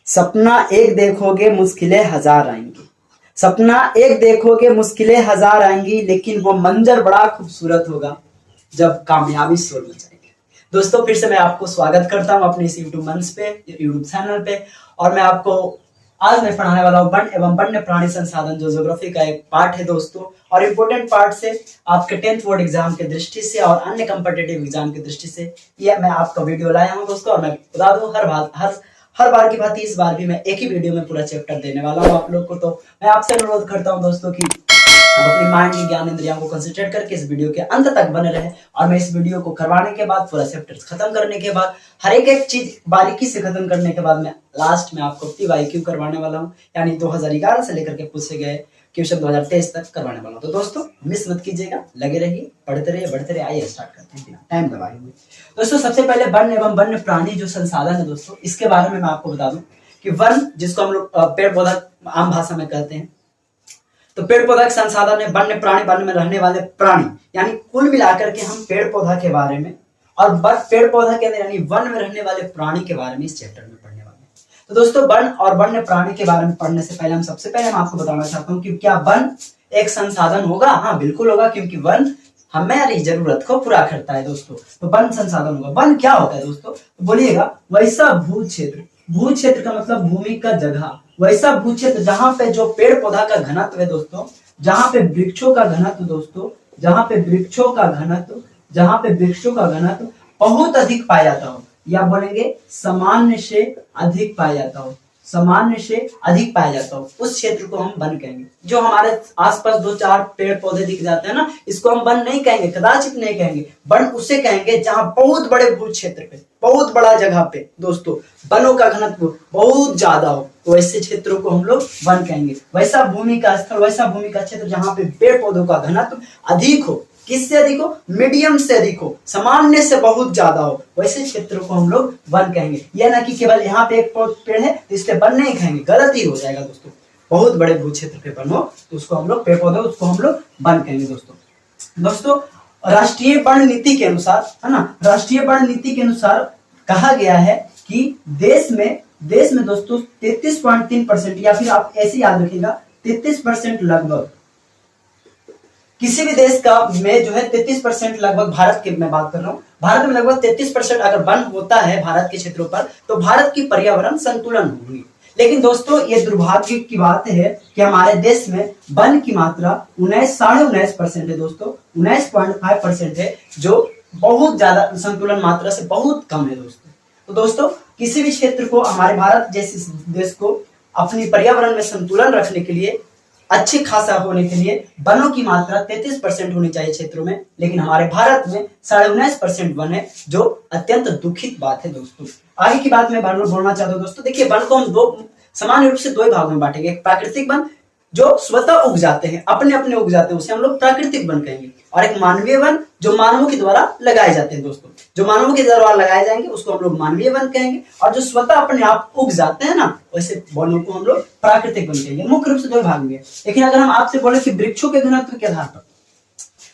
सपना एक देखोगे मुश्किलें हजार आएंगी। सपना एक देखोगे मुश्किलें हजार आएंगी, लेकिन वो मंजर बड़ा खूबसूरत होगा जब कामयाबी शोर मचाएगी। दोस्तों, फिर से मैं आपको स्वागत करता हूं अपने इस यूट्यूब मंच पे, यूट्यूब चैनल पे। और मैं आपको आज मैं पढ़ाने वाला हूँ वन एवं वन्य प्राणी संसाधन, जो ज्योग्राफी का एक पार्ट है दोस्तों। और इम्पोर्टेंट पार्ट से आपके 10th बोर्ड एग्जाम के दृष्टि से और अन्य कम्पिटिटिव एग्जाम की दृष्टि से ये मैं आपका वीडियो लाया हूँ दोस्तों। और मैं बता दूं, हर बार की भांति इस बार भी मैं एक ही वीडियो में पूरा चैप्टर देने वाला हूँ आप लोग को। तो मैं आपसे अनुरोध करता हूँ दोस्तों कि आप अपनी माइंड की ज्ञान इंद्रियों को कंसंट्रेट करके इस वीडियो के अंत तक बने रहे। और मैं इस वीडियो को करवाने के बाद, पूरा चैप्टर खत्म करने के बाद, हर एक चीज बारीकी से खत्म करने के बाद, मैं लास्ट में आपको PYQ करवाने वाला हूँ, यानी 2011 से लेकर के पूछे गए क्वेश्चन 2023 तक करवाने वाला हूँ। तो दोस्तों, मिस मत कीजिएगा, लगे रहिए, पढ़ते रहिए, बढ़ते रहिए। आइए स्टार्ट करते हैं बिना टाइम गवाए हुए। दोस्तों, सबसे पहले वन एवं वन्य प्राणी जो संसाधन है दोस्तों, इसके बारे में मैं आपको बता दूं कि वन, जिसको हम लोग पेड़ पौधा आम भाषा में कहते हैं, तो पेड़ पौधा के संसाधन है। वन्य प्राणी, वन में रहने वाले प्राणी, यानी कुल मिलाकर के हम पेड़ पौधा के बारे में और पेड़ पौधा के अंदर यानी वन में रहने वाले प्राणी के बारे में इस चैप्टर में पढ़ने वाले हैं। तो दोस्तों, वन और वन्य प्राणी के बारे में पढ़ने से पहले सबसे पहले मैं आपको बताना चाहता हूँ कि क्या वन एक संसाधन होगा? हाँ, बिल्कुल होगा, क्योंकि वन हमारी जरूरत को पूरा करता है दोस्तों। तो वन संसाधन होगा। वन क्या होता है दोस्तों? तो बोलिएगा, वैसा भू क्षेत्र। भू क्षेत्र का मतलब भूमि का जगह। वैसा भू क्षेत्र जहां पे जो पेड़ पौधा का घनत्व है दोस्तों, जहां पे वृक्षों का घनत्व दोस्तों, जहां पे वृक्षों का घनत्व बहुत अधिक पाया जाता हो, या बोलेंगे सामान्य से अधिक पाया जाता हो, सामान्य से अधिक पाया जाता हो, उस क्षेत्र को हम वन कहेंगे। जो हमारे आसपास 2-4 पेड़ पौधे दिख जाते हैं ना, इसको हम वन नहीं कहेंगे, कदाचित नहीं कहेंगे। वन उसे कहेंगे जहां बहुत बड़े भू क्षेत्र पे, बहुत बड़ा जगह पे दोस्तों वनों का घनत्व बहुत ज्यादा हो, तो ऐसे क्षेत्रों को हम लोग वन कहेंगे। वैसा भूमि का स्थल, वैसा भूमि का क्षेत्र जहां पे पेड़ पौधों का घनत्व अधिक हो। किससे अधिक हो? मीडियम से अधिक हो, सामान्य से बहुत ज्यादा हो, वैसे क्षेत्रों को हम लोग वन कहेंगे। यह ना कि केवल यहाँ पे एक पेड़ है तो इसलिए वन नहीं कहेंगे, गलत ही हो जाएगा दोस्तों। बहुत बड़े भू क्षेत्र पे वन हो तो उसको हम लोग पेड़ पौधे, उसको हम लोग वन कहेंगे दोस्तों। राष्ट्रीय वन नीति के अनुसार, है ना, राष्ट्रीय वन नीति के अनुसार कहा गया है कि देश में दोस्तों 33.3%, या फिर आप ऐसे याद रखिएगा 33% लगभग, किसी भी देश का में जो है 33% लगभग, भारत की मैं बात कर रहा हूँ, भारत में लगभग 33% अगर वन होता है भारत के क्षेत्रों पर, तो भारत की पर्यावरण संतुलन होगी। लेकिन दोस्तों, ये दुर्भाग्य की बात है कि हमारे देश में वन की मात्रा 19.5% है दोस्तों, 19.5% है, जो बहुत ज्यादा संतुलन मात्रा से बहुत कम है दोस्तों। तो दोस्तों, किसी भी क्षेत्र को, हमारे भारत जैसे देश को अपनी पर्यावरण में संतुलन रखने के लिए, अच्छी खासा होने के लिए वनों की मात्रा 33% होनी चाहिए क्षेत्रों में, लेकिन हमारे भारत में 19.5% वन है, जो अत्यंत दुखित बात है दोस्तों। आगे की बात मैं बोलना चाहता हूँ दोस्तों। देखिए, वन को हम सामान्य रूप से दो भागों में बांटेंगे। एक प्राकृतिक वन, जो स्वतः उग जाते हैं, अपने अपने उग जाते हैं, उसे हम लोग प्राकृतिक वन कहेंगे। और एक मानवीय वन, जो मानवों के द्वारा लगाए जाते हैं दोस्तों, जो मानवों के द्वारा लगाए जाएंगे उसको हम लोग मानवीय वन कहेंगे। और जो स्वतः अपने आप उग जाते हैं ना, वैसे वनों को हम लोग प्राकृतिक वन कहेंगे। मुख्य रूप से दो भाग में। लेकिन अगर हम आपसे बोले कि वृक्षों के घनत्व के आधार पर,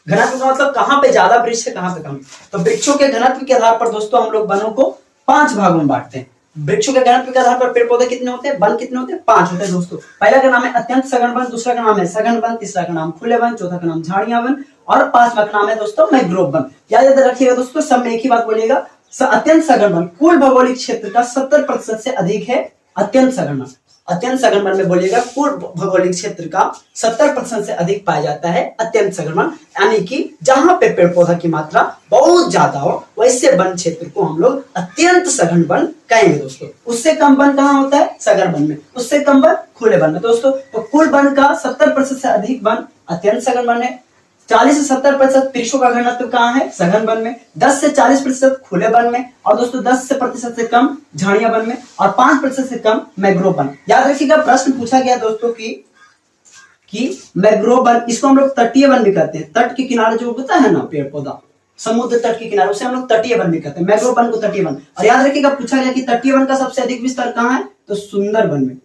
घनत्व का मतलब कहाँ पे ज्यादा वृक्ष है, कहाँ पे कम, तो वृक्षों के घनत्व के आधार पर दोस्तों हम लोग वनों को 5 भागों में बांटते हैं। वृक्षों के घनत्व के आधार पर पेड़ पौधे कितने होते हैं, वन कितने होते हैं? 5 होते हैं दोस्तों। पहला का नाम है अत्यंत सघन वन, दूसरा का नाम है सघन वन, तीसरा का नाम खुले वन, चौथा का नाम झाड़ियां वन, और 5वां का नाम है दोस्तों मैंग्रोव वन। याद रखिएगा दोस्तों, सब में एक ही बात बोलिएगा, अत्यंत सघन वन कुल भौगोलिक क्षेत्र का 70% से अधिक है। अत्यंत सघन वन, अत्यंत सघन वन में बोलिएगा कुल भौगोलिक क्षेत्र का 70% से अधिक पाया जाता है अत्यंत सघन वन, यानी कि जहां पे पेड़ पौधा की मात्रा बहुत ज्यादा हो, वैसे वन क्षेत्र को हम लोग अत्यंत सघन वन कहेंगे दोस्तों। उससे कम वन कहाँ होता है? सघन वन में। उससे कम वन खुले वन में दोस्तों। तो कुल वन का 70% से अधिक वन अत्यंत सघन वन है। 40 से 70% वृक्षों का घनत्व कहाँ है? सघन वन में। 10 से 40% खुले वन में, और दोस्तों 10% से कम झाड़ियां वन में, और 5% से कम मैंग्रोव वन। याद रखिएगा, प्रश्न पूछा गया दोस्तों कि मैंग्रोव वन, इसको हम लोग तटीय वन भी कहते हैं। तट के किनारे जो होता है ना पेड़ पौधा, समुद्र तट के किनारे, उसे हम लोग तटीय वन भी कहते हैं। मैंग्रोव वन को तटीय वन। और याद रखिएगा, पूछा गया कि तटीय वन का सबसे अधिक विस्तार कहाँ है? तो सुंदरबन में।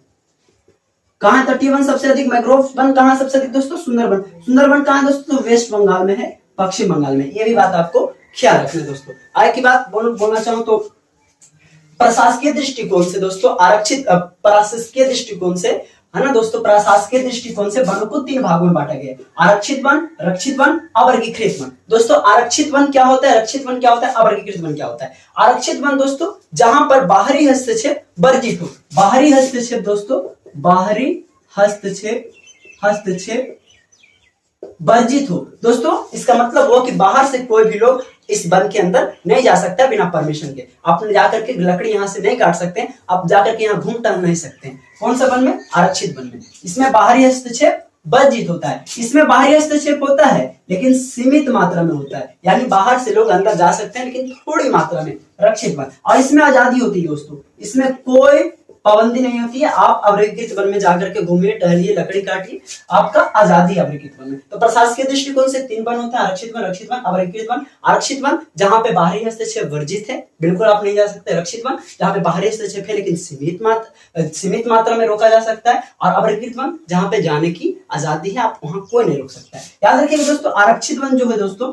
कहाँ तटीय वन सबसे अधिक? मैंग्रोव वन कहाँ सबसे अधिक दोस्तों? सुंदरबन। सुंदरबन कहाँ है दोस्तों? वेस्ट बंगाल में है, पश्चिम बंगाल में। ये भी बात आपको ख्याल रखना है दोस्तों। आगे की बात बोलना चाहूँ तो प्रशासकीय दृष्टिकोण से दोस्तों प्रशासकीय दृष्टिकोण से, है ना दोस्तों, प्रशासकीय दृष्टिकोण से वनों को 3 भागों में बांटा गया है। आरक्षित वन, रक्षित वन, अवर्गीकृत वन। दोस्तों आरक्षित वन क्या होता है, रक्षित वन क्या होता है, अवर्गीकृत वन क्या होता है। आरक्षित वन दोस्तों जहां पर बाहरी हस्तक्षेप वर्जित हो, बाहरी हस्तक्षेप दोस्तों, बाहरी हस्तक्षेप वर्जित हो। दोस्तों इसका मतलब वो कि बाहर से कोई भी लोग इस वन के अंदर नहीं जा सकता बिना परमिशन के। आप जाकर के लकड़ी यहाँ से नहीं काट सकते, आप जाकर के यहाँ घूम टहल नहीं सकते। कौन सा वन में, आरक्षित वन में। इसमें बाहरी हस्तक्षेप वर्जित होता है। इसमें बाहरी हस्तक्षेप होता है लेकिन सीमित मात्रा में होता है, यानी बाहर से लोग अंदर जा सकते हैं लेकिन थोड़ी मात्रा में, रक्षित वन। और इसमें आजादी होती है दोस्तों, इसमें कोई पाबंदी नहीं होती है। आप अवर्गीकृत वन में जाकर के घूमिए, टहलिए, लकड़ी काटिए, आपका आजादी अवर्गीकृत वन में। तो प्रशासकीय दृष्टिकोण से 3 वन होता है, आरक्षित वन, रक्षित वन, अवर्गीकृत वन। आरक्षित वन जहां पे बाहरी हस्तक्षेप वर्जित है, बिल्कुल आप नहीं जा सकते। रक्षित वन जहां पे बाहरी हस्तक्षेप है लेकिन सीमित मात्रा में रोका जा सकता है। और अवर्गीकृत वन जहां पे जाने की आजादी है, आप वहां कोई नहीं रोक सकता है। याद रखिएगा दोस्तों, आरक्षित वन जो है दोस्तों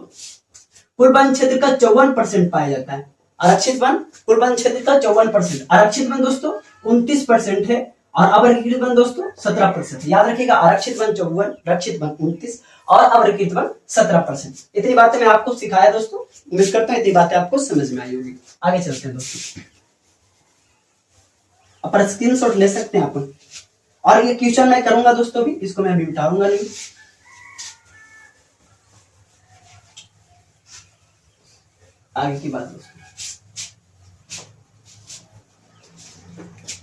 कुल वन क्षेत्र का 54% पाया जाता है। आरक्षित वन कुल वन क्षेत्र का 54%। आरक्षित वन दोस्तों 29% है और अवर्गीकृत वन दोस्तों 17% है। याद रखिएगा, आरक्षित वन 54, रक्षित वन 29 और अवर्गीकृत वन 17%। इतनी बातें मैं आपको सिखाया दोस्तों, उम्मीद करता हूं इतनी बातें आपको समझ में आई होगी। आगे चलते हैं दोस्तों, अपन स्क्रीनशॉट ले सकते हैं अपन। और ये क्वेश्चन मैं करूंगा दोस्तों भी, इसको मैं अभी मिटाऊंगा नहीं। आगे की बात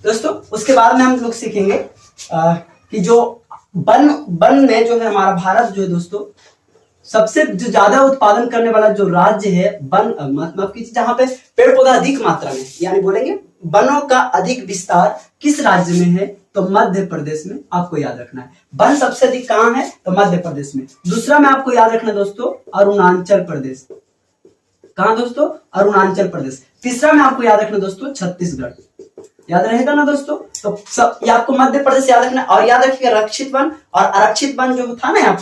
दोस्तों, उसके बाद में हम लोग सीखेंगे कि जो वन में जो है हमारा भारत जो है दोस्तों सबसे जो ज्यादा उत्पादन करने वाला जो राज्य है वन, मतलब कि जहां पे पेड़ पौधा अधिक मात्रा में, यानी बोलेंगे वनों का अधिक विस्तार किस राज्य में है, तो मध्य प्रदेश में। आपको याद रखना है वन सबसे अधिक कहां है, तो मध्य प्रदेश में। दूसरा में आपको याद रखना दोस्तों, अरुणाचल प्रदेश। कहां दोस्तों, अरुणाचल प्रदेश। तीसरा में आपको याद रखना दोस्तों, छत्तीसगढ़। याद रहेगा ना दोस्तों, तो सब ये आपको मध्य प्रदेश याद रखना। और याद रखिएगा रक्षित वन और आरक्षित वन जो था ना,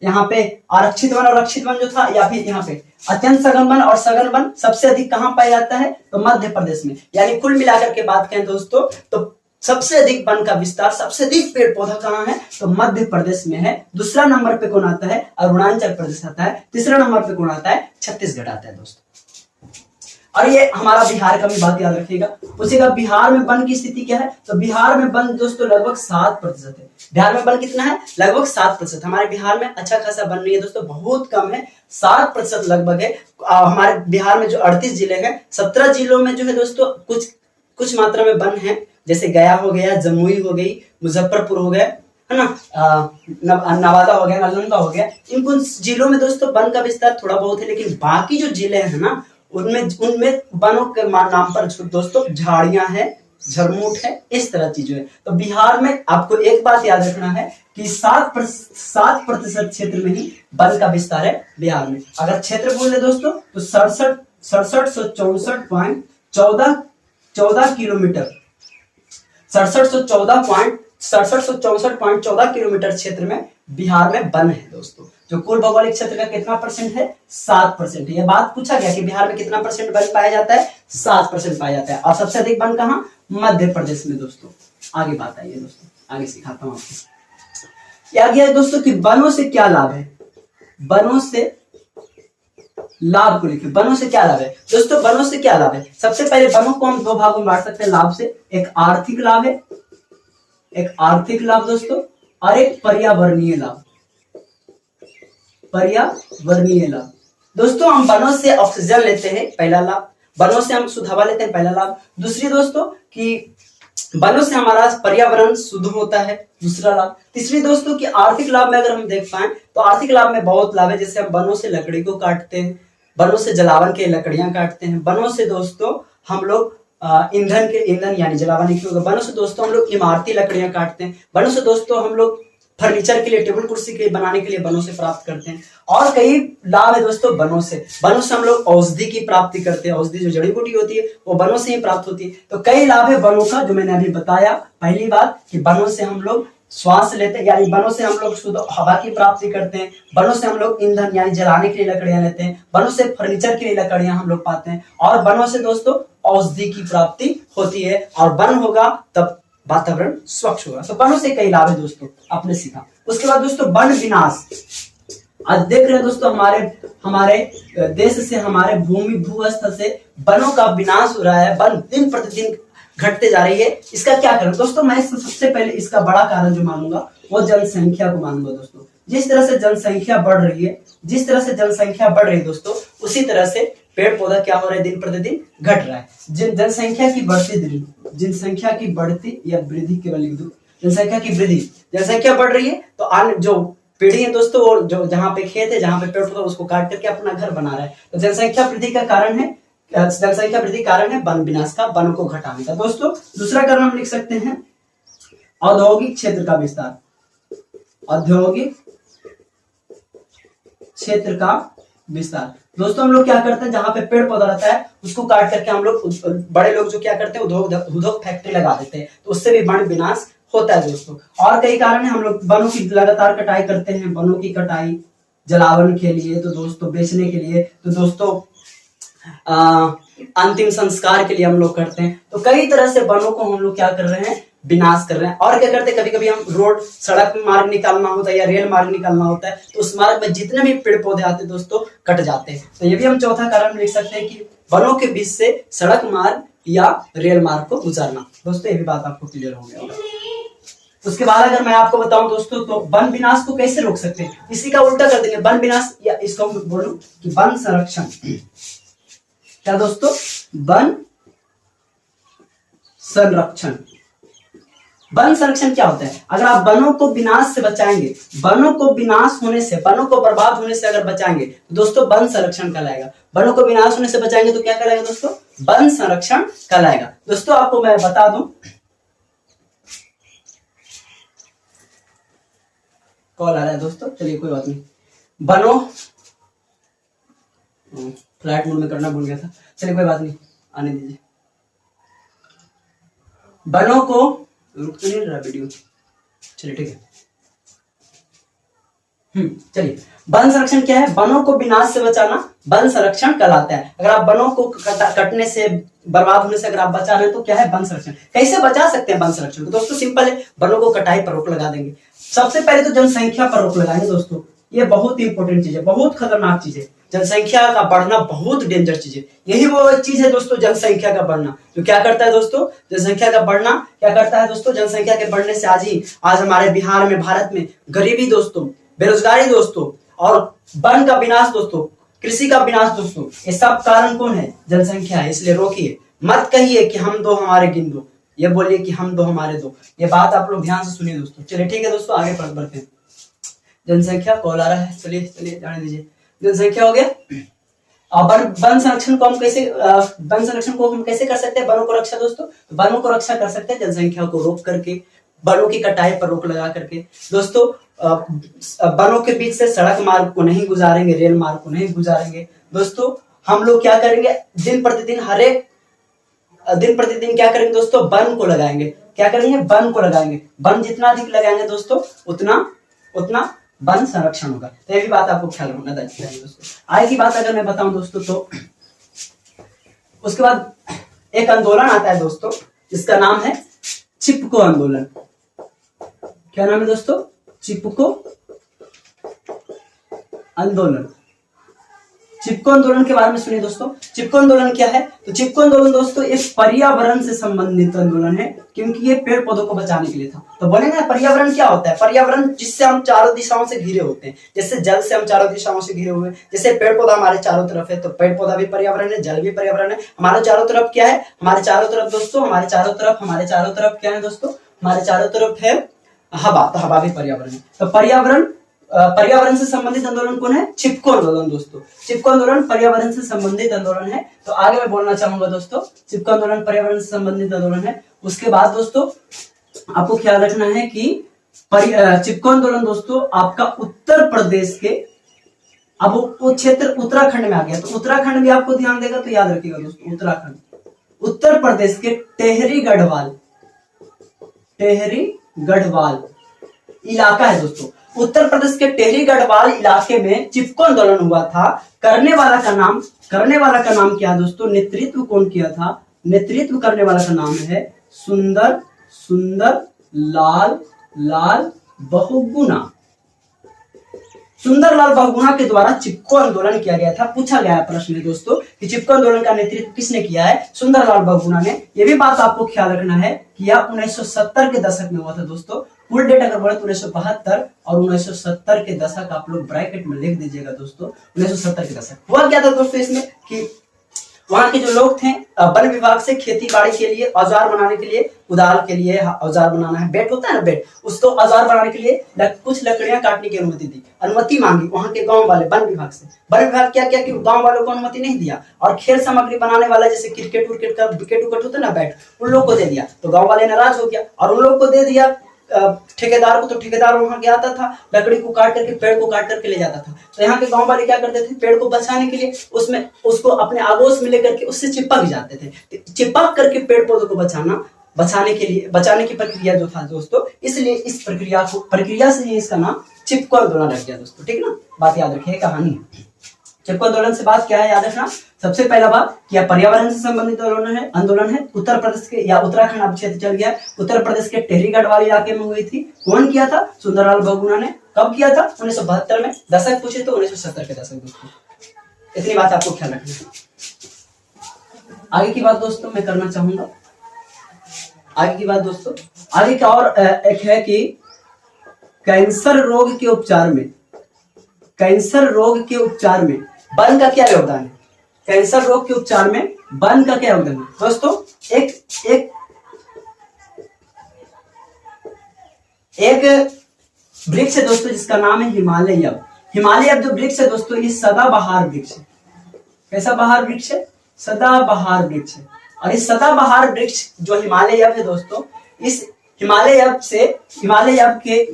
यहाँ पे आरक्षित वन और रक्षित वन जो था, या फिर यहाँ पे अत्यंत सघन वन और सघन वन सबसे अधिक कहां पाया जाता है, तो मध्य प्रदेश में। यानी कुल मिलाकर के बात करें दोस्तों, तो सबसे अधिक वन का विस्तार, सबसे अधिक पेड़ पौधा कहां है, तो मध्य प्रदेश में है। दूसरा नंबर पे कौन आता है, अरुणाचल प्रदेश आता है। तीसरा नंबर पे कौन आता है, छत्तीसगढ़ आता है दोस्तों। और ये हमारा बिहार का भी बात याद रखिएगा। पूछेगा बिहार में वन की स्थिति क्या है, तो बिहार में वन दोस्तों लगभग 7% है। बिहार में वन कितना है, लगभग 7%। हमारे बिहार में अच्छा खासा वन नहीं है दोस्तों, बहुत कम है, 7% लगभग है। हमारे बिहार में जो 38 जिले हैं, 17 जिलों में जो है दोस्तों कुछ मात्रा में वन है, जैसे गया हो गया, जमुई हो गई, मुजफ्फरपुर हो गया, है ना, नवादा हो गया, नालंदा हो गया। इन कुछ जिलों में दोस्तों वन का विस्तार थोड़ा बहुत है, लेकिन बाकी जो जिले हैं ना, उनमें वनों के नाम पर दोस्तों झाड़ियां हैं, झरमुट है, इस तरह चीजें है। तो बिहार में आपको एक बात याद रखना है कि 7% क्षेत्र में ही वन का विस्तार है बिहार में। अगर क्षेत्र बोले दोस्तों तो 6764.14 किलोमीटर, 6764.14 किलोमीटर क्षेत्र में बिहार में वन है दोस्तों। जो कुल भौगोलिक क्षेत्र का कितना परसेंट है, 7% है। यह बात पूछा गया कि बिहार में कितना परसेंट वन पाया जाता है, 7% पाया जाता है। और सबसे अधिक वन कहां, मध्य प्रदेश में दोस्तों। आगे बात आई है दोस्तों, आगे सिखाता हूं आपको। आगे है दोस्तों कि वनों से क्या लाभ है, वनों से लाभ को लिखिए। वनों से क्या लाभ है दोस्तों, वनों से क्या लाभ है। सबसे पहले वनों को हम 2 भागों में बांट सकते हैं लाभ से। एक आर्थिक लाभ है, एक आर्थिक लाभ दोस्तों, और एक पर्यावरणीय लाभ। पर्यावरणीय लाभ दोस्तों, हम वनों से ऑक्सीजन लेते हैं, पहला लाभ। वनों से हम शुद्ध हवा लेते हैं, पहला लाभ। दूसरी दोस्तों कि वनों से हमारा पर्यावरण शुद्ध होता है, दूसरा लाभ। तीसरी दोस्तों कि आर्थिक लाभ में अगर हम देख पाए तो आर्थिक लाभ में बहुत लाभ है। जैसे हम वनों से लकड़ी को काटते हैं, वनों से जलावन के लकड़ियां काटते हैं, वनों से दोस्तों हम लोग ईंधन यानी जलावन की होगा। वनों से दोस्तों हम लोग इमारती लकड़ियां काटते हैं, वनों से दोस्तों हम लोग फर्नीचर के लिए, टेबल कुर्सी के बनाने के लिए वनों से प्राप्त करते हैं। और कई लाभ है दोस्तों वनों से हम लोग औषधि की प्राप्ति करते हैं। औषधि जो जड़ी बूटी होती है वो वनों से ही प्राप्त होती है। तो कई लाभ है वनों का, जो मैंने अभी बताया। पहली बात कि वनों से हम लोग श्वास लेते हैं, यानी वनों से हम लोग शुद्ध हवा की प्राप्ति करते हैं, वनों से हम लोग ईंधन यानी जलाने के लिए लकड़ियां लेते हैं, वनों से फर्नीचर के लिए लकड़ियां हम लोग पाते हैं, और वनों से दोस्तों औषधि की प्राप्ति होती है। और वन होगा तब वातावरण स्वच्छ होगा। तो वनों से कई लाभ है दोस्तों, आपने सीखा। उसके बाद दोस्तों वन विनाश। आज देख रहे हैं दोस्तों हमारे देश से, हमारे भूमि भूस्तर से वनों का विनाश हो रहा है, वन दिन प्रतिदिन घटते जा रही है। इसका क्या कारण दोस्तों? मैं सबसे पहले इसका बड़ा कारण जो मानूंगा वो जनसंख्या को मानूंगा दोस्तों। जिस तरह से जनसंख्या बढ़ रही है, जिस तरह से जनसंख्या बढ़ रही है दोस्तों, उसी तरह से पेड़ पौधा क्या हो रहा है, दिन प्रतिदिन घट रहा है। जनसंख्या की बढ़ती या वृद्धि, केवल लिख दो जनसंख्या की वृद्धि। जनसंख्या बढ़ रही है तो अन्य जो पीढ़ी है दोस्तों, और जो जहाँ पे खेत है, जहाँ पे पेड़ पौधा, उसको काट करके अपना घर बना रहा है। तो जनसंख्या वृद्धि का कारण है, जनसंख्या वृद्धि कारण है वन विनाश का, वन को घटाने का। दोस्तों दूसरा कारण हम लिख सकते हैं औद्योगिक क्षेत्र का विस्तार। औद्योगिक क्षेत्र का विस्तार। दोस्तों हम लोग क्या करते हैं, जहां पे पेड़ पौधा रहता है उसको काट करके हम लोग, बड़े लोग जो क्या करते हैं, उद्योग फैक्ट्री लगा देते हैं, तो उससे भी वन विनाश होता है दोस्तों। और कई कारण है, हम लोग वनों की लगातार कटाई करते हैं, वनों की कटाई जलावन के लिए, तो दोस्तों बेचने के लिए, तो दोस्तों अंतिम संस्कार के लिए हम लोग करते हैं। तो कई तरह से वनों को हम लोग क्या कर रहे हैं, विनाश कर रहे हैं। और क्या करते हैं, कभी कभी हम रोड, सड़क मार्ग निकालना होता है या रेल मार्ग निकालना होता है, तो उस मार्ग में जितने भी पेड़ पौधे आते हैं दोस्तों कट जाते हैं। तो ये भी हम चौथा कारण लिख सकते हैं कि वनों के बीच से सड़क मार्ग या रेल मार्ग को गुजरना। दोस्तों ये भी बात आपको क्लियर हो गया होगा। उसके बाद अगर मैं आपको बताऊं दोस्तों, तो वन विनाश को कैसे रोक सकते हैं, इसी का उल्टा कर देंगे, वन विनाश, या इसको हम बोलूं कि वन संरक्षण। क्या दोस्तों? वन संरक्षण। वन संरक्षण क्या होता है? अगर आप वनों को विनाश से बचाएंगे, वनों को विनाश होने से, वनों को बर्बाद होने से अगर बचाएंगे तो दोस्तों वन संरक्षण कहलाएगा। वनों को विनाश होने से बचाएंगे तो क्या कहलाएगा दोस्तों? वन संरक्षण कहलाएगा। दोस्तों आपको मैं बता दूं, कॉल आ रहा है दोस्तों, चलिए कोई बात नहीं। वनों, फ्लाइट मोड में करना भूल गया था, चलिए कोई बात नहीं, आने दीजिए। वनों को, रुक तो नहीं रहा वीडियो, चलिए ठीक है। चलिए, वन संरक्षण क्या है? वनों को विनाश से बचाना वन संरक्षण कहलाता है। अगर आप वनों को कटने से, बर्बाद होने से अगर आप बचा रहे हैं तो क्या है? वन संरक्षण। कैसे बचा सकते हैं वन संरक्षण को? दोस्तों सिंपल है, वनों को कटाई पर रोक लगा देंगे। सबसे पहले तो जनसंख्या पर रोक लगाएंगे दोस्तों, ये बहुत ही इंपॉर्टेंट चीज है, बहुत खतरनाक चीज है। जनसंख्या का बढ़ना बहुत डेंजर चीज है। यही वो चीज है दोस्तों, जनसंख्या का बढ़ना, जो क्या करता है दोस्तों? जनसंख्या का बढ़ना क्या करता है दोस्तों? जनसंख्या के बढ़ने से आज हमारे बिहार में, भारत में गरीबी दोस्तों, बेरोजगारी दोस्तों, और वन का विनाश दोस्तों, कृषि का विनाश दोस्तों, ये सब कारण कौन है? जनसंख्या है। इसलिए रोकिए, मत कहिए कि हम दो हमारे गिन दो, ये बोलिए कि हम दो हमारे दो। ये बात आप लोग ध्यान से सुनिए दोस्तों। चलिए ठीक है दोस्तों, आगे बढ़ते हैं। जनसंख्या कॉल आ रहा है, चलिए जाने दीजिए। जनसंख्या हो गया। वन संरक्षण को हम कैसे कर सकते हैं? वनों को रक्षा दोस्तों, वनों को रक्षा कर सकते हैं जनसंख्या को रोक करके, वनों की कटाई पर रोक लगा करके। दोस्तों वनों के बीच से सड़क मार्ग को नहीं गुजारेंगे, रेल मार्ग को नहीं गुजारेंगे। दोस्तों हम लोग क्या करेंगे, दिन प्रतिदिन क्या करेंगे दोस्तों? वन को लगाएंगे। क्या करेंगे? वन को लगाएंगे। वन जितना अधिक लगाएंगे दोस्तों, उतना वन संरक्षण होगा। तो ये भी बात आपको ख्याल रखना चाहिए दोस्तों। आगे की बात अगर मैं बताऊं दोस्तों, तो उसके बाद एक आंदोलन आता है दोस्तों, जिसका नाम है चिपको आंदोलन। क्या नाम है दोस्तों? चिपको आंदोलन। चिपको आंदोलन के बारे में सुनिए दोस्तों। चिपको आंदोलन क्या है? तो चिपको आंदोलन दोस्तों एक पर्यावरण से संबंधित आंदोलन है, क्योंकि ये पेड़ पौधों को बचाने के लिए था। तो बोलेंगे पर्यावरण क्या होता है? पर्यावरण जिससे हम चारों दिशाओं से घिरे होते हैं, जैसे जल से हम चारों दिशाओं से घिरे हुए, जैसे पेड़ पौधा हमारे चारों तरफ है, तो पेड़ पौधा भी पर्यावरण है, जल भी पर्यावरण है। हमारे चारों तरफ क्या है? हमारे चारों तरफ दोस्तों, हमारे चारों तरफ क्या है दोस्तों? हमारे चारों तरफ है हवा, तो हवा भी पर्यावरण है। तो पर्यावरण से संबंधित आंदोलन कौन है? चिपको आंदोलन दोस्तों। चिपको आंदोलन पर्यावरण से संबंधित आंदोलन है। तो आगे मैं बोलना चाहूंगा दोस्तों, चिपको आंदोलन पर्यावरण से संबंधित आंदोलन है। उसके बाद दोस्तों आपको ख्याल रखना है कि चिपको आंदोलन दोस्तों आपका उत्तर प्रदेश के, अब वो क्षेत्र उत्तराखंड में आ गया, तो उत्तराखंड भी आपको ध्यान देगा, तो याद रखिएगा दोस्तों, उत्तराखंड, उत्तर प्रदेश के टेहरी गढ़वाल इलाका है दोस्तों। उत्तर प्रदेश के टेहरी गढ़वाल इलाके में चिपको आंदोलन हुआ था। करने वाला का नाम क्या है दोस्तों? नेतृत्व कौन किया था? नेतृत्व करने वाला का नाम है सुंदर लाल बहुगुणा। सुंदर लाल बहुगुणा के द्वारा चिपको आंदोलन किया गया था। पूछा गया प्रश्न है दोस्तों कि चिपको आंदोलन का नेतृत्व किसने किया है? सुंदर लाल बहुगुणा ने। यह भी बात आपको ख्याल रखना है कि यह 1970 के दशक में हुआ था दोस्तों। फुल डेट अगर बोले तो 1972 और 1970 के दशक आप लोग ब्रैकेट में लिख दीजिएगा दोस्तों। 1970 के दशक हुआ क्या था दोस्तों इसमें कि वहां के जो लोग थे वन विभाग से खेती बाड़ी के लिए औजार बनाने के लिए, कुदाल के लिए औजार बनाना है, बेट होता है ना बेट, उसको औजार बनाने के लिए कुछ लकड़ियां काटने की अनुमति मांगी वहां के गांव वाले वन विभाग से। वन विभाग क्या किया कि गांव वालों को अनुमति नहीं दिया और खेल सामग्री बनाने वाला जैसे क्रिकेट उर्केट का विकेट उकेट होता है ना बैट, उन लोग को दे दिया। तो गांव वाले नाराज हो गया और उन लोग को दे दिया ठेकेदार को। तो ठेकेदार वहां गया था, लकड़ी को काट करके पेड़ को काट करके ले जाता था। तो यहाँ के गांव वाले क्या करते थे? पेड़ को बचाने के लिए उसमें उसको अपने आगोश में लेकर के उससे चिपक जाते थे। चिपक करके पेड़ पौधों को बचाने की प्रक्रिया जो था दोस्तों, इसलिए इस प्रक्रिया से ही इसका नाम चिपको आंदोलन रख गया दोस्तों। ठीक ना, बात याद रखिए, कहानी चिपको आंदोलन से बात क्या है याद रखना। सबसे पहला बात क्या पर्यावरण से संबंधित आंदोलन है। उत्तर प्रदेश के या उत्तराखंड अब क्षेत्र चल गया। उत्तर प्रदेश के टेहरी गढ़वाल इलाके में हुई थी। कौन किया था? सुंदरलाल बहुगुणा ने। कब किया था? 1972 में। दशक पूछे तो 1970 के दशक दोस्तों। इतनी बात आपको ख्याल रखना है। आगे की बात दोस्तों मैं करना चाहूंगा। आगे का और एक है कि कैंसर रोग के उपचार में वन का क्या योगदान है? कैंसर रोग के उपचार में वन का क्या योगदान है दोस्तों? एक वृक्ष है दोस्तों जिसका नाम है हिमालय जो वृक्ष है दोस्तों, ये सदाबहार वृक्ष है। कैसा बहार वृक्ष है? सदाबहार वृक्ष है। और इस सदाबहार वृक्ष जो हिमालय है दोस्तों, इस हिमालय के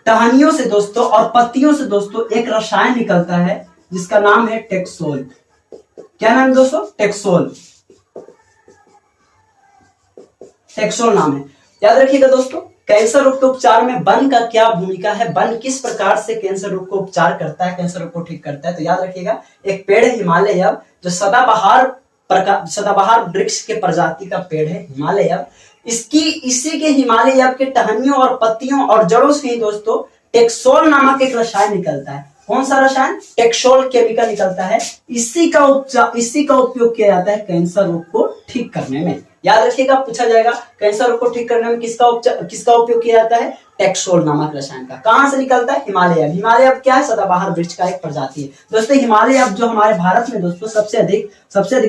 टहनियों से दोस्तों और पत्तियों से दोस्तों एक रसायन निकलता है जिसका नाम है टेक्सोल। क्या नाम दोस्तों? टेक्सोल नाम है। याद रखिएगा दोस्तों, कैंसर रोग के उपचार में वन का क्या भूमिका है, वन किस प्रकार से कैंसर रोग को उपचार करता है, कैंसर रोग को ठीक करता है। तो याद रखिएगा, एक पेड़ है हिमालय जो सदाबहार वृक्ष के प्रजाति का पेड़ है हिमालय। इसी के हिमालय के टहनियों और पत्तियों और जड़ों से ही दोस्तों टेक्सोल नामक एक रसायन निकलता है। कौन सा रसायन? टेक्सोल केमिकल निकलता है। इसी का उपयोग किया जाता है कैंसर रोग को ठीक करने में। याद रखिएगा, पूछा जाएगा कैंसर रोग को ठीक करने में किसका उपयोग किया जाता है? टेक्सोल नामक रसायन का। कहां से निकलता है? हिमालय क्या है? सदाबहार वृक्ष का एक प्रजाति है दोस्तों। हिमालय जो हमारे भारत में दोस्तों सबसे अधिक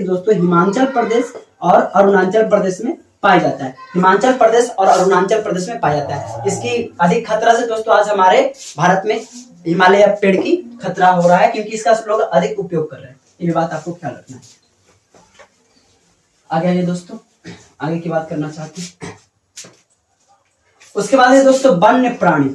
दोस्तों हिमाचल प्रदेश और अरुणाचल प्रदेश में पाया जाता है। हिमाचल प्रदेश और अरुणाचल प्रदेश में पाया जाता है। इसकी अधिक खतरा से दोस्तों आज हमारे भारत में हिमालय पेड़ की खतरा हो रहा है क्योंकि इसका लोग अधिक उपयोग कर रहे हैं। ये बात आपको ख्याल रखना है। आगे आइए दोस्तों, आगे की बात करना चाहते हैं। उसके बाद है दोस्तों वन्य प्राणी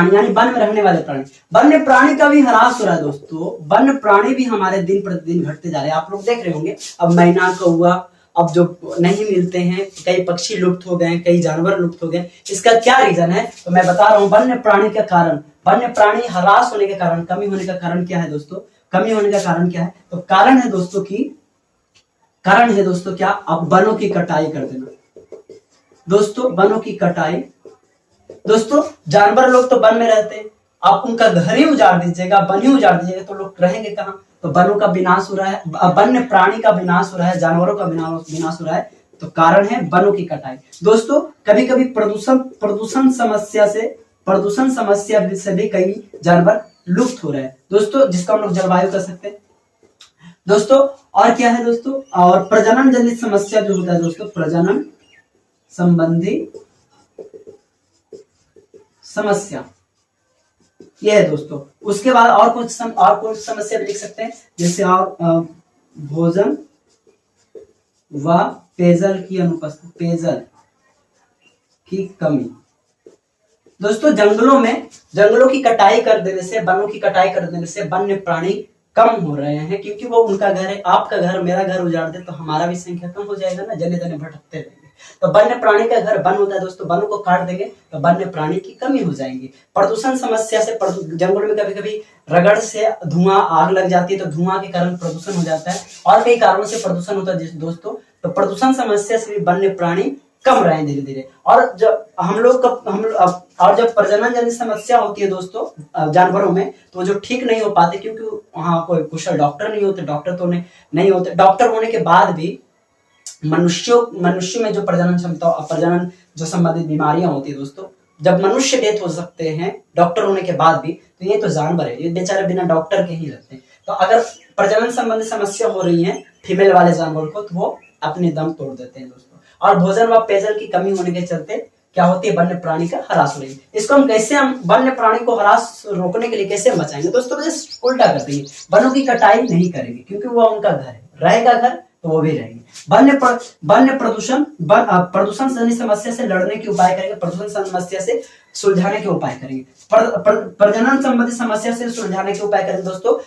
यानी वन में रहने वाले प्राणी। वन्य प्राणी का भी ह्रास हो रहा है दोस्तों। वन्य प्राणी भी हमारे दिन प्रतिदिन घटते जा रहे हैं। आप लोग देख रहे होंगे अब मैना कौवा अब जो नहीं मिलते हैं, कई पक्षी लुप्त हो गए, कई जानवर लुप्त हो गए। इसका क्या रीजन है? तो मैं बता रहा हूँ, वन्य प्राणी का कारण, वन्य प्राणी ह्रास होने के कारण, कमी होने का कारण क्या है दोस्तों? कमी होने का कारण क्या है? तो कारण है दोस्तों क्या? अब वनों की कटाई कर देना दोस्तों। वनों की कटाई दोस्तों, जानवर लोग तो वन में रहते हैं, आप उनका घर ही उजाड़ दीजिएगा, वन ही उजाड़ दीजिएगा तो लोग रहेंगे कहाँ? तो वनों का विनाश हो रहा है, वन्य प्राणी का विनाश हो रहा है, जानवरों का विनाश हो रहा है। तो कारण है वनों की कटाई दोस्तों। कभी कभी प्रदूषण समस्या से भी कई जानवर लुप्त हो रहे हैं दोस्तों, जिसका हम लोग जलवायु कर सकते हैं दोस्तों। और क्या है दोस्तों? और प्रजनन जनित समस्या जो होता है दोस्तों, प्रजनन संबंधी समस्या, ये है दोस्तों। उसके बाद और कुछ समस्या भी लिख सकते हैं, जैसे और भोजन व पेयजल की अनुपस्थिति, पेयजल की कमी दोस्तों। जंगलों की कटाई कर देने से, वनों की कटाई कर देने से वन्य प्राणी कम हो रहे हैं, क्योंकि वो उनका घर है। आपका घर मेरा घर उजाड़ दे तो हमारा भी संख्या कम हो जाएगा ना, जने जने भटकते रहेंगे। तो वन्य प्राणी का घर वन होता है दोस्तों, वनों को काट देंगे तो वन्य प्राणी की कमी हो जाएगी। प्रदूषण समस्या से जंगलों में कभी कभी रगड़ से धुआं आग लग जाती है, तो धुआं के कारण प्रदूषण हो जाता है, और कई कारणों से प्रदूषण होता है दोस्तों। तो प्रदूषण समस्या से भी वन्य प्राणी कम रहे धीरे धीरे। और जब और जब प्रजनन जनित समस्या होती है दोस्तों जानवरों में, तो जो ठीक नहीं हो पाते, क्योंकि वहां कोई कुशल डॉक्टर नहीं होते, डॉक्टर तो नहीं होते। डॉक्टर होने के बाद भी मनुष्य में जो प्रजनन क्षमता प्रजनन जो संबंधित बीमारियां होती है दोस्तों, जब मनुष्य डेथ हो सकते हैं डॉक्टर होने के बाद भी, तो ये तो जानवर है, ये बेचारे बिना डॉक्टर के ही रहते हैं। तो अगर प्रजनन संबंधी समस्या हो रही है फीमेल वाले जानवर को, तो वो अपने दम तोड़ देते हैं दोस्तों। और भोजन व पेयजल की कमी होने के चलते क्या होती है, वन्य प्राणी का ह्रास हो रही है। इसको हम वन्य प्राणी को ह्रास रोकने के लिए कैसे बचाएंगे दोस्तों? उल्टा कर देंगे, वनों की कटाई नहीं करेंगे, क्योंकि वो उनका घर है, रहेगा घर तो वो भी रहेंगे। वन्य प्रदूषण जनित समस्या से लड़ने के उपाय करेंगे, प्रदूषण समस्या से सुलझाने के उपाय करेंगे, प्रजनन संबंधी समस्या से सुलझाने के उपाय करेंगे दोस्तों।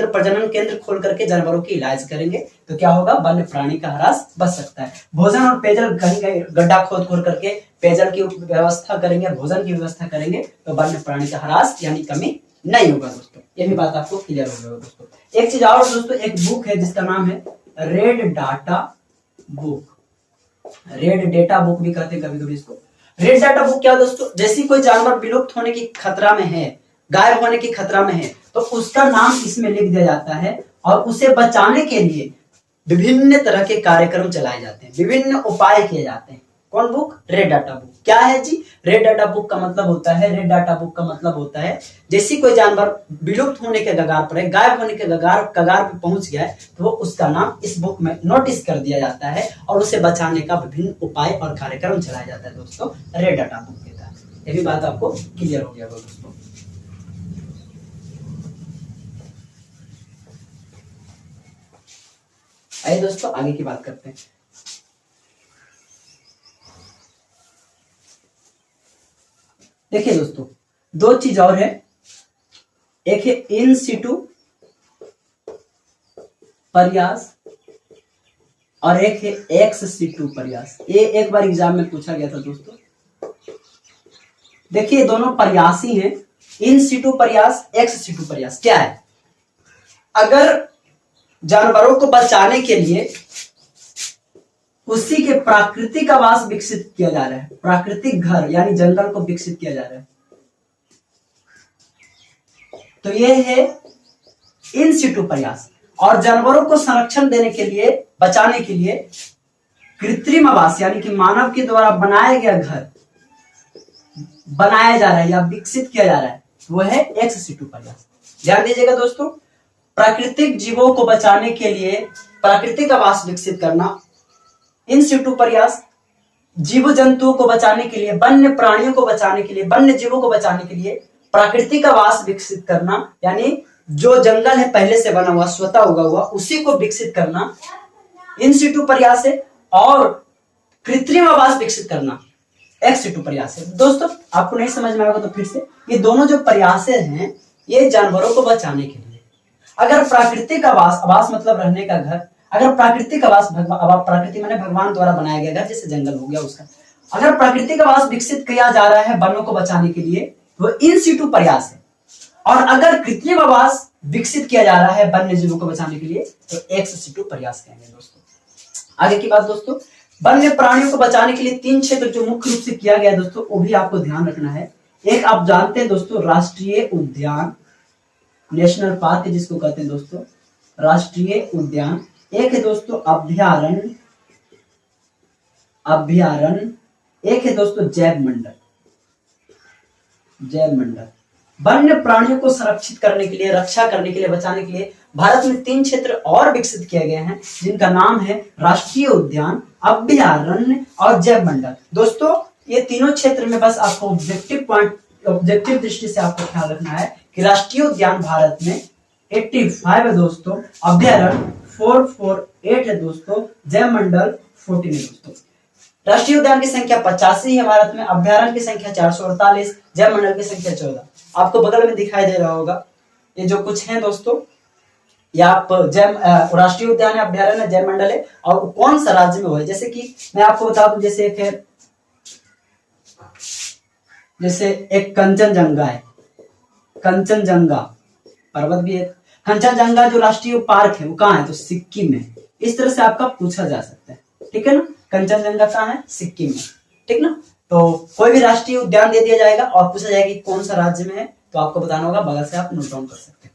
प्रजनन केंद्र खोल करके जानवरों की इलाज करेंगे, तो क्या होगा, वन्य प्राणी का ह्रास बच सकता है। भोजन और पेयजल कहीं कहीं गड्ढा खोद करके पेयजल की व्यवस्था करेंगे, भोजन की व्यवस्था करेंगे, तो वन्य प्राणी का ह्रास यानी कमी नहीं होगा दोस्तों। ये भी बात आपको क्लियर हो गया दोस्तों। एक चीज और दोस्तों, एक बुक है जिसका नाम है red data book, red data book भी कहते हैं कभी कभी इसको। रेड डाटा बुक क्या दोस्तों, जैसे कोई जानवर विलुप्त होने की खतरा में है, गायब होने की खतरा में है, तो उसका नाम इसमें लिख दिया जाता है, और उसे बचाने के लिए विभिन्न तरह के कार्यक्रम चलाए जाते हैं, विभिन्न उपाय किए जाते हैं। कौन बुक? Red data book. क्या है जी रेड डाटा बुक का मतलब होता है? रेड डाटा बुक का मतलब होता है जैसे कोई जानवर विलुप्त होने के कगार पर है, गायब होने के कगार पर पहुंच गया है, तो वो उसका नाम इस बुक में नोटिस कर दिया जाता है, और उसे बचाने का विभिन्न उपाय और कार्यक्रम चलाया जाता है दोस्तों, रेड डाटा बुक के तहत। ये भी बात आपको क्लियर हो गया दोस्तों। आइए दोस्तों आगे की बात करते हैं। देखिए दोस्तों, दो चीज और है, एक है इन सिटू प्रयास और एक है एक्स सिटू प्रयास। ये एक बार एग्जाम में पूछा गया था दोस्तों। देखिए दोनों प्रयासी हैं, इन सिटू प्रयास, एक्स सिटू प्रयास। क्या है? अगर जानवरों को बचाने के लिए उसी के प्राकृतिक आवास विकसित किया जा रहा है, प्राकृतिक घर यानी जंगल को विकसित किया जा रहा है, तो यह है इन सिटू प्रयास। और जानवरों को संरक्षण देने के लिए, बचाने के लिए कृत्रिम आवास यानी कि मानव के द्वारा बनाया गया घर बनाया जा रहा है या विकसित किया जा रहा है, वो है एक्स सिटू प्रयास। ध्यान दीजिएगा दोस्तों, प्राकृतिक जीवों को बचाने के लिए प्राकृतिक आवास विकसित करना, इन सिटू प्रयास जीव जंतुओं को बचाने के लिए, वन्य प्राणियों को बचाने के लिए, वन्य जीवों को बचाने के लिए प्राकृतिक आवास विकसित करना, यानी जो जंगल है पहले से बना हुआ, स्वतः उगा हुआ, उसी को विकसित करना इन सिटू प्रयास है, और कृत्रिम आवास विकसित करना एक्स सिटू प्रयास है। दोस्तों आपको नहीं समझ में आएगा तो फिर से, ये दोनों जो प्रयास हैं ये जानवरों को बचाने के लिए। अगर प्राकृतिक आवास, आवास मतलब रहने का घर, अगर प्राकृतिक आवास, प्रकृति माने भगवान द्वारा बनाया गया घर, जैसे जंगल हो गया उसका, अगर प्राकृतिक आवास विकसित किया जा रहा है वनों को बचाने के लिए, वो इन सिटू प्रयास है। और अगर कृत्रिम आवास विकसित किया जा रहा है वन्य जीवों को बचाने के लिए, तो एक्स सिटू प्रयास कहेंगे दोस्तों। आगे की बात दोस्तों, वन्य प्राणियों को बचाने के लिए 3 क्षेत्र जो मुख्य रूप से किया गया है दोस्तों, वो भी आपको ध्यान रखना है। एक आप जानते हैं दोस्तों, राष्ट्रीय उद्यान, नेशनल पार्क जिसको कहते हैं दोस्तों, राष्ट्रीय उद्यान। एक है दोस्तों अभ्यारण्य, एक है दोस्तों जैव मंडल। वन्य प्राणियों को संरक्षित करने के लिए, रक्षा करने के लिए, बचाने के लिए भारत में 3 क्षेत्र और विकसित किए गए हैं, जिनका नाम है राष्ट्रीय उद्यान, अभ्यारण्य और जैव मंडल। दोस्तों ये तीनों क्षेत्र में बस आपको ऑब्जेक्टिव दृष्टि से आपको ख्याल रखना है कि राष्ट्रीय उद्यान भारत में 85 है दोस्तों, अभ्यारण्य 448 है दोस्तों, जैव मंडल 14 है दोस्तों। राष्ट्रीय उद्यान की संख्या 85 है भारत में, अभ्यारण्य की संख्या 448, जैव मंडल की संख्या 14। आपको बगल में दिखाई दे रहा होगा ये जो कुछ है दोस्तों, या आप राष्ट्रीय उद्यान है, अभ्यारण्य, जैव मंडल है, और कौन सा राज्य में हुआ है। जैसे कि मैं आपको बता दूं, जैसे एक है, जैसे एक कंचनजंगा है, कंचनजंगा पर्वत भी है। कंचनजंगा जो राष्ट्रीय पार्क है वो कहाँ है, तो सिक्किम में। इस तरह से आपका पूछा जा सकता है, ठीक है ना। कंचनजंगा कहाँ है, सिक्किम में, ठीक ना। तो कोई भी राष्ट्रीय उद्यान दे दिया जाएगा और पूछा जाएगा कि कौन सा राज्य में है, तो आपको बताना होगा, बगल से आप नोट डाउन कर सकते हैं।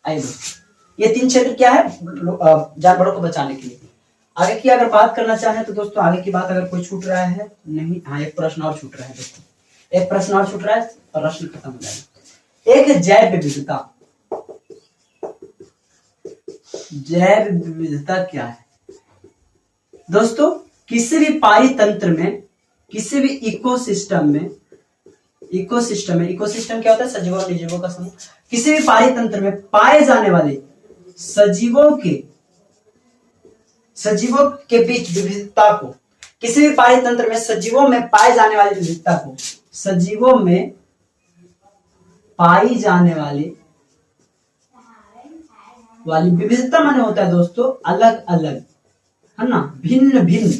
आइए दोस्तों, ये 3 क्षेत्र क्या है, जानवरों को बचाने के लिए। आगे की अगर बात करना चाहें तो दोस्तों, आगे की बात अगर कोई छूट रहा है, नहीं, हाँ एक प्रश्न और छूट रहा है दोस्तों, एक प्रश्न और छूट रहा है, प्रश्न खत्म हो जाएगा। एक है जैव विविधता। जैव विविधता क्या है दोस्तों, किसी भी पारितंत्र में, किसी भी इकोसिस्टम में, इकोसिस्टम क्या होता है, सजीवों और निर्जीवों का समूह। किसी भी पारितंत्र में पाए जाने वाले सजीवों के बीच विविधता को, किसी भी पारितंत्र में सजीवों में पाए जाने वाली विविधता को, सजीवों में पाई जाने वाली विविधता माने होता है दोस्तों अलग अलग, है ना, भिन्न भिन्न।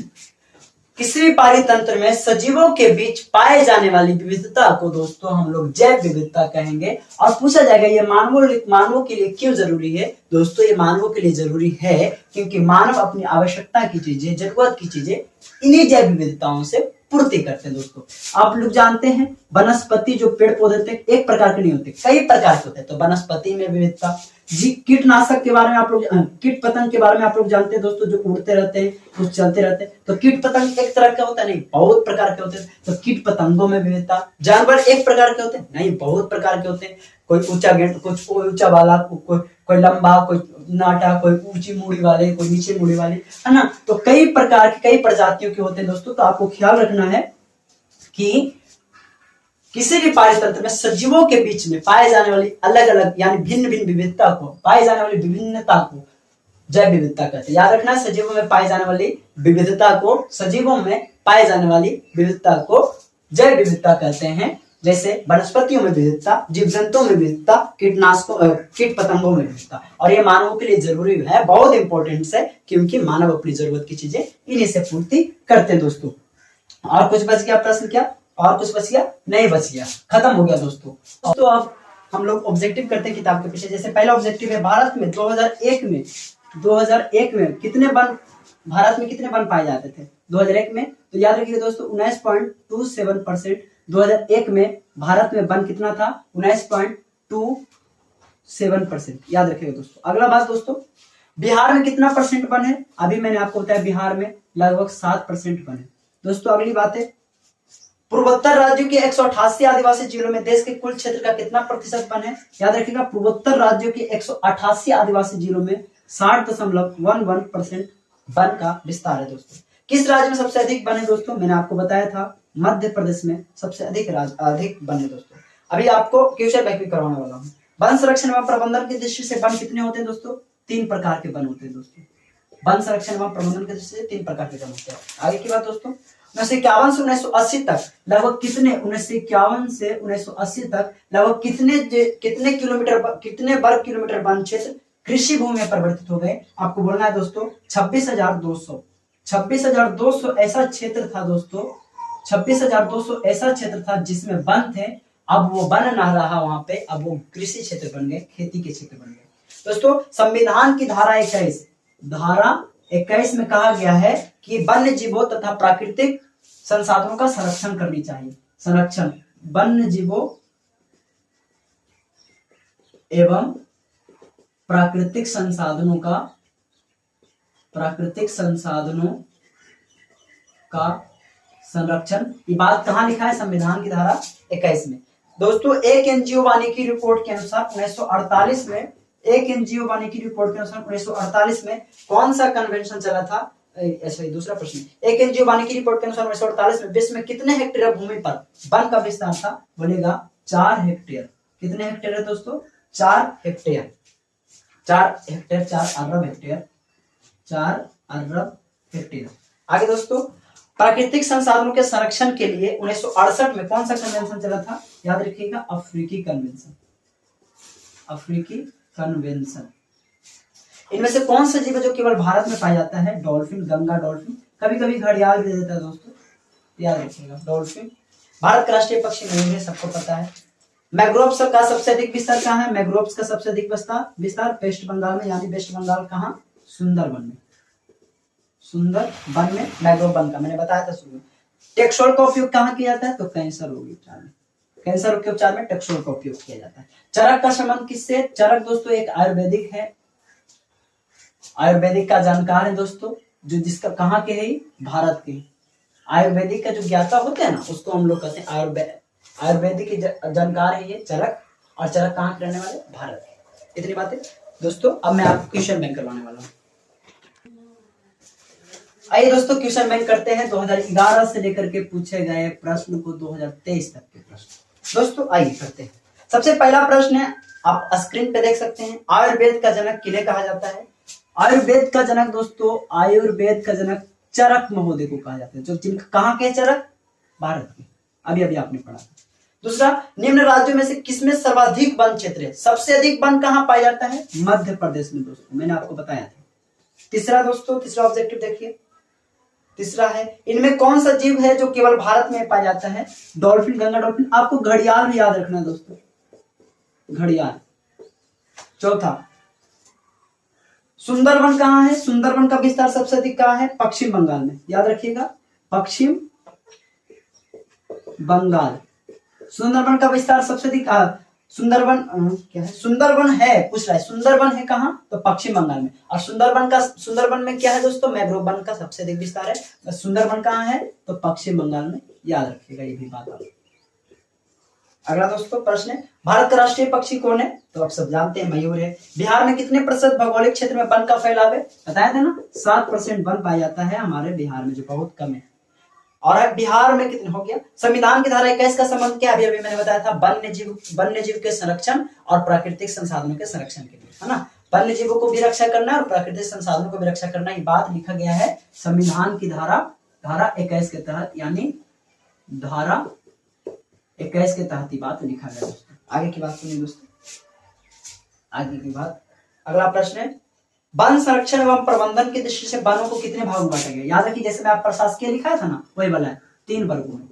किसी भी पारितंत्र में सजीवों के बीच पाए जाने वाली विविधता को दोस्तों हम लोग जैव विविधता कहेंगे। और पूछा जाएगा ये मानवों के लिए क्यों जरूरी है। दोस्तों ये मानवों के लिए जरूरी है क्योंकि मानव अपनी आवश्यकता की चीजें, जरूरत की चीजें इन्हीं जैव विविधताओं से पूर्ति करते हैं। दोस्तों आप लोग जानते हैं वनस्पति जो पेड़ पौधे होते हैं एक प्रकार के नहीं होते, कई प्रकार के होते हैं। तो वनस्पति में विविधता, जी कीटनाशक के बारे में आप लोग, कीट पतंग के बारे में आप लोग जानते हैं दोस्तों, जो उड़ते रहते हैं, कुछ चलते रहते हैं। तो कीट पतंग एक तरह का होता है, नहीं बहुत प्रकार के होते हैं। तो कीट पतंगों में विविधता। जानवर एक प्रकार के होते हैं, नहीं बहुत प्रकार के होते हैं। कोई ऊंचा गेट, कुछ ऊंचा वाला, कोई लंबा, कोई नाटा, कोई ऊंची मूड़ी वाले, कोई नीचे मूड़ी वाले, है ना। तो कई प्रकार के, कई प्रजातियों के होते हैं दोस्तों। तो आपको ख्याल रखना है कि किसी भी पारितंत्र में सजीवों के बीच में पाए जाने वाली अलग अलग यानी भिन्न भिन्न विविधता को, पाए जाने वाली विभिन्नता को जैव विविधता कहते हैं। याद रखना, सजीवों में पाई जाने वाली विविधता को, सजीवों में पाए जाने वाली विविधता को जैव विविधता कहते हैं। जैसे वनस्पतियों में विविधता, जीव जंतुओं में विविधता, कीटनाशकों, कीट पतंगों में विविधता। और ये मानवों के लिए जरूरी है, बहुत इंपॉर्टेंट है, क्योंकि मानव अपनी जरूरत की चीजें इन्हीं से पूर्ति करते हैं दोस्तों। और कुछ बच गया प्रश्न क्या, और कुछ बच गया, नहीं बच गया, खत्म हो गया दोस्तों। तो अब हम लोग ऑब्जेक्टिव करते हैं किताब के पीछे। जैसे पहला ऑब्जेक्टिव है, भारत में 2001 में कितने वन, भारत में कितने वन पाए जाते थे 2001 में। तो याद रखिए दोस्तों 19.27%। 2001 में भारत में वन कितना था, 19.27%। याद रखिएगा दोस्तों। अगला बात दोस्तों, बिहार में कितना परसेंट वन है। अभी मैंने आपको बताया बिहार में लगभग 7% वन है दोस्तों। अगली बात है, पूर्वोत्तर राज्यों के 188 आदिवासी जिलों में देश के कुल क्षेत्र का कितना प्रतिशत वन है। याद रखिएगा, पूर्वोत्तर राज्यों के 188 आदिवासी जिलों में 60.11% वन का विस्तार है दोस्तों। किस राज्य में सबसे अधिक वन है दोस्तों, मैंने आपको बताया था मध्य प्रदेश में सबसे अधिक वन है दोस्तों। अभी आपको क्वेश्चन बैंक भी करवाने वाला हूँ। वन संरक्षण एवं प्रबंधन की दृष्टि से वन कितने होते हैं दोस्तों, 3 प्रकार के वन होते हैं दोस्तों। वन संरक्षण एवं प्रबंधन की दृष्टि से 3 प्रकार के वन होते हैं। आगे की बात दोस्तों, 1951 से 1980 तक लगभग कितने, 1951 से 1980 तक लगभग कितने वर्ग किलोमीटर वन क्षेत्र कृषि भूमि में परिवर्तित हो गए। आपको बोलना है दोस्तों 26,200 ऐसा क्षेत्र था दोस्तों, 26,200 ऐसा क्षेत्र था जिसमें वन थे। अब वो वन ना रहा वहां पे, अब वो कृषि क्षेत्र बन गए, खेती के क्षेत्र बन गए दोस्तों। संविधान की धारा 21 में कहा गया है कि वन्य जीवों तथा प्राकृतिक संसाधनों का संरक्षण करनी चाहिए। संरक्षण वन्य जीवों एवं प्राकृतिक संसाधनों का संरक्षण। ये बात कहां लिखा है, संविधान की धारा 21 में दोस्तों। एक एनजीओ वानिकी रिपोर्ट के अनुसार 1948 में, एक एनजीओ वानिकी रिपोर्ट के अनुसार 1948 में कौन सा कन्वेंशन चला था। ऐसा ही दूसरा प्रश्न, एक एनजीओ वानिकी रिपोर्ट के अनुसार 1948 में विश्व में कितने हेक्टेयर भूमि पर वन का विस्तार था। बोलेगा 4 हेक्टेयर। कितने हेक्टेयर है दोस्तों, 4 हेक्टेयर, 4 हेक्टेयर, 4 अरब हेक्टेयर, 4 अरब हेक्टेयर। आगे दोस्तों, प्राकृतिक संसाधनों के संरक्षण के लिए 1968 में कौन सा कन्वेंशन चला था। याद रखिएगा, अफ्रीकी कन्वेंशन। अफ्रीकी कन्वेंशन। इनमें से कौन सा जीव है जो केवल भारत में पाया जाता है? डॉल्फिन, गंगा डॉल्फिन, कभी कभी घड़ियाल दे देता है दोस्तों, याद रखिएगा। डॉल्फिन भारत का राष्ट्रीय पक्षी नहीं है, सबको पता है। मैंग्रोव्स का सबसे अधिक विस्तार कहाँ है? मैंग्रोव्स का सबसे अधिक विस्तार वेस्ट बंगाल में, यानी वेस्ट बंगाल कहाँ? सुंदरबन में। सुंदरबन में मैंग्रोव वन का मैंने बताया था शुरू में। टेक्सोल का उपयोग कहाँ किया जाता है? तो कैंसर रोग उपचार में, कैंसर रोग के उपचार में टेक्सोल का उपयोग किया जाता है। चरक का संबंध किससे? चरक दोस्तों एक आयुर्वेदिक है, आयुर्वेदिक का जानकार है दोस्तों, जो जिसका कहाँ के है? भारत के। आयुर्वेदिक का जो ज्ञाता होते हैं ना, उसको हम लोग कहते हैं आयुर्वेदिक के जानकार है ये चरक। और चरक कहाँ के रहने वाले? भारत के। इतनी बातें दोस्तों। अब मैं आपको क्वेश्चन बैंक करवाने वाला हूँ। आइए दोस्तों क्वेश्चन बैंक करते हैं 2011 से लेकर के पूछे गए प्रश्न को 2023 तक के प्रश्न। दोस्तों आइए करते हैं। सबसे पहला प्रश्न है, आप स्क्रीन पे देख सकते हैं, आयुर्वेद का जनक किन्हें कहा जाता है? आयुर्वेद का जनक दोस्तों, आयुर्वेद का जनक चरक महोदय को कहा जाता है, जो जिनका कहाँ के चरक? भारत के। अभी अभी आपने पढ़ा। दूसरा, निम्न राज्यों में से किसमें सर्वाधिक वन क्षेत्र है? सबसे अधिक वन कहाँ पाया जाता है? मध्य प्रदेश में दोस्तों, मैंने आपको बताया था। तीसरा दोस्तों, तीसरा ऑब्जेक्टिव देखिए, तीसरा है, इनमें कौन सा जीव है जो केवल भारत में पाया जाता है? Dolphin, Ganga dolphin. आपको घड़ियाल भी याद रखना है दोस्तों, घड़ियाल। चौथा, सुंदरबन कहाँ है? सुंदरबन का विस्तार सबसे अधिक कहाँ है? पश्चिम बंगाल में, याद रखिएगा, पश्चिम बंगाल। सुंदरबन का विस्तार सबसे अधिक सुंदरबन क्या है? सुंदरबन है, पूछ रहा है सुंदरबन है कहाँ? तो पश्चिम बंगाल में। और सुंदरबन में क्या है दोस्तों? मैंग्रोव वन का सबसे अधिक विस्तार है। सुंदरबन कहाँ है? तो पश्चिम बंगाल में, याद रखिएगा ये भी बात आप। अगला दोस्तों प्रश्न है, भारत का राष्ट्रीय पक्षी कौन है? तो आप सब जानते हैं, मयूर है। बिहार में कितने प्रतिशत भौगोलिक क्षेत्र में वन का फैलाव है? बताया था ना, 7% वन पाया जाता है हमारे बिहार में, जो बहुत कम है। और बिहार में कितने हो गया? संविधान की धारा 21 का संबंध क्या? अभी मैंने बताया था, वन्य जीव के संरक्षण और प्राकृतिक संसाधनों के संरक्षण के लिए, है ना। वन्य जीवों को भी रक्षा करना और प्राकृतिक संसाधनों को भी रक्षा करना, ये बात लिखा गया है संविधान की धारा 21 के तहत, यानी धारा 21 के तहत ही बात लिखा गया दोस्तों। आगे की बात सुनिए दोस्तों, आगे की बात। अगला प्रश्न है, वन संरक्षण एवं प्रबंधन की दृष्टि से वनों को कितने भागों में बांटा गया? याद रखिए, जैसे मैं आप प्रशासकीय लिखा था ना, वही वाला है, 3 वर्गों में।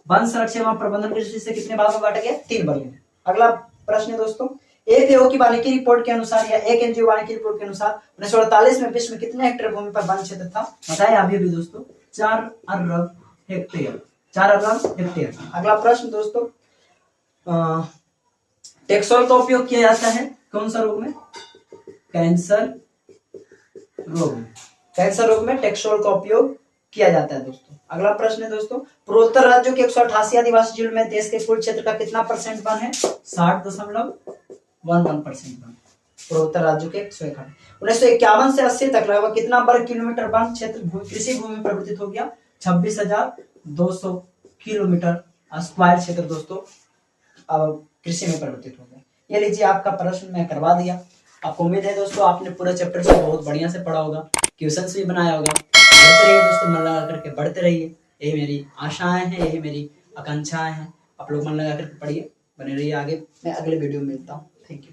वन संरक्षण एवं प्रबंधन की दृष्टि से कितने भागों में बांटा गया? 3 वर्गों में। अगला प्रश्न है दोस्तों, FAO की वानिकी रिपोर्ट के अनुसार या एक NGO वानिकी रिपोर्ट के अनुसार 1948 में विश्व में कितने हेक्टेयर भूमि पर वन क्षेत्र था? बताया अभी भी दोस्तों, 4 अरब हेक्टेयर, 4 अरब हेक्टेयर। अगला प्रश्न दोस्तों, टेक्सोल का उपयोग किया जाता है कौन सा रोग में? कैंसर रोग में। कैंसर रोग में टेक्सोल का उपयोग किया जाता है दोस्तों। अगला प्रश्न है दोस्तों, पूर्वोत्तर राज्यों के 188 आदिवासी जिलों में देश के कुल क्षेत्र का कितना % वन है? 60.11% वन। पूर्वोत्तर राज्यों के 1951 से 80 तक लगभग कितना वर्ग किलोमीटर वन क्षेत्र कृषि भूमि में परिवर्तित हो गया? 26,200 किलोमीटर स्क्वायर क्षेत्र दोस्तों अब कृषि में परिवर्तित हो गया। ये लीजिए आपका प्रश्न मैं करवा दिया। आपको उम्मीद है दोस्तों आपने पूरा चैप्टर से बहुत बढ़िया से पढ़ा होगा, क्वेश्चंस भी बनाया होगा। बढ़ते रहिए दोस्तों, मन लगा करके बढ़ते रहिए, यही मेरी आशाएं हैं, यही मेरी आकांक्षाएं हैं। आप लोग मन लगा करके पढ़िए, बने रहिए। आगे मैं अगले वीडियो में मिलता हूँ। Thank you.